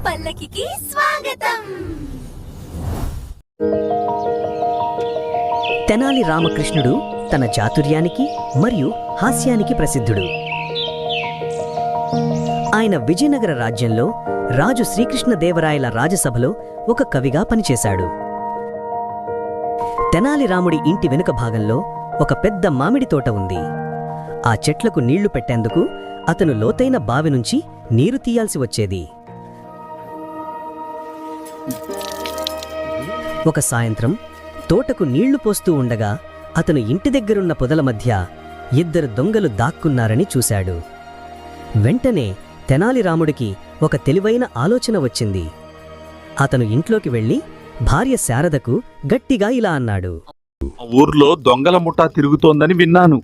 పల్లకికి స్వాగతం. తెనాలి రామకృష్ణుడు తన చాతుర్యానికి మరియు హాస్యానికి ప్రసిద్ధుడు. ఆయన విజయనగర రాజ్యంలో రాజు శ్రీకృష్ణదేవరాయల రాజసభలో ఒక కవిగా పనిచేశాడు. తెనాలి రాముడి ఇంటి వెనుక భాగంలో ఒక పెద్ద మామిడి తోట ఉంది. ఆ చెట్లకు నీళ్లు పెట్టేందుకు అతను లోతైన బావి నుంచి నీరు తీయాల్సి వచ్చేది. ఒక సాయంత్రం తోటకు నీళ్లు పోస్తూ ఉండగా అతను ఇంటి దగ్గరున్న పొదల మధ్య 2 దొంగలు దాక్కున్నారని చూశాడు. వెంటనే తెనాలి రాముడికి ఒక తెలివైన ఆలోచన వచ్చింది. అతను ఇంట్లోకి వెళ్లి భార్య శారదకు గట్టిగా ఇలా అన్నాడు. ఊర్లో దొంగల ముఠా తిరుగుతోందని విన్నాను.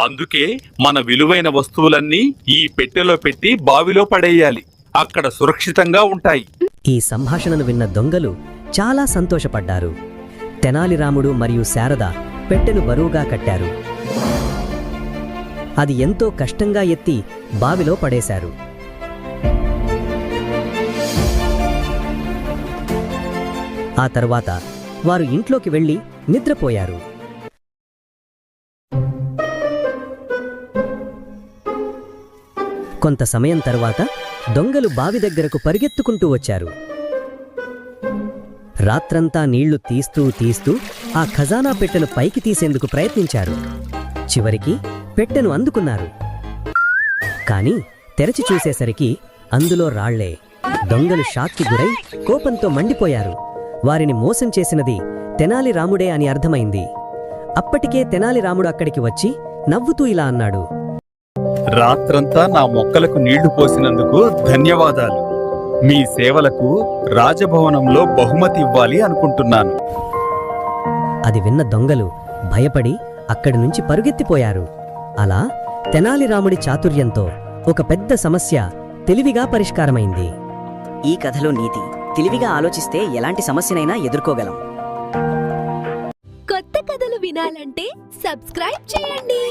అందుకే మన విలువైన వస్తువులన్నీ ఈ పెట్టెలో పెట్టి బావిలో పడేయాలి. అక్కడ సురక్షితంగా ఉంటాయి. ఈ సంభాషణను విన్న దొంగలు చాలా సంతోషపడ్డారు. తెనాలి రాముడు మరియు శారద పెట్టెను బరువుగా కట్టారు. అది ఎంతో కష్టంగా ఎత్తి బావిలో పడేశారు. ఆ తర్వాత వారు ఇంట్లోకి వెళ్లి నిద్రపోయారు. కొంత సమయం తరువాత దొంగలు బావి దగ్గరకు పరిగెత్తుకుంటూ వచ్చారు. రాత్రంతా నీళ్లు తీస్తూ ఆ ఖజానా పెట్టెను పైకి తీసేందుకు ప్రయత్నించారు. చివరికి పెట్టెను అందుకున్నారు. కాని తెరచి చూసేసరికి అందులో రాళ్లే. దొంగలు షాక్కి గురై కోపంతో మండిపోయారు. వారిని మోసం చేసినది తెనాలి రాముడే అని అర్థమైంది. అప్పటికే తెనాలి రాముడు అక్కడికి వచ్చి నవ్వుతూ ఇలా అన్నాడు. రాత్రంతా నా మొక్కలకు నీళ్లు పోసినందుకు ధన్యవాదాలు. మీ సేవలకు రాజభవనంలో బహుమతి ఇవ్వాలి అనుకుంటున్నాను. అది విన్న దొంగలు భయపడి అక్కడి నుంచి పరుగెత్తిపోయారు. అలా తెనాలి రాముడి చాతుర్యంతో ఒక పెద్ద సమస్య తెలివిగా పరిష్కారమైంది. ఈ కథలో నీతి: తెలివిగా ఆలోచిస్తే ఎలాంటి సమస్యనైనా ఎదుర్కోగలం. కొత్త కథలు వినాలంటే సబ్స్క్రైబ్ చేయండి.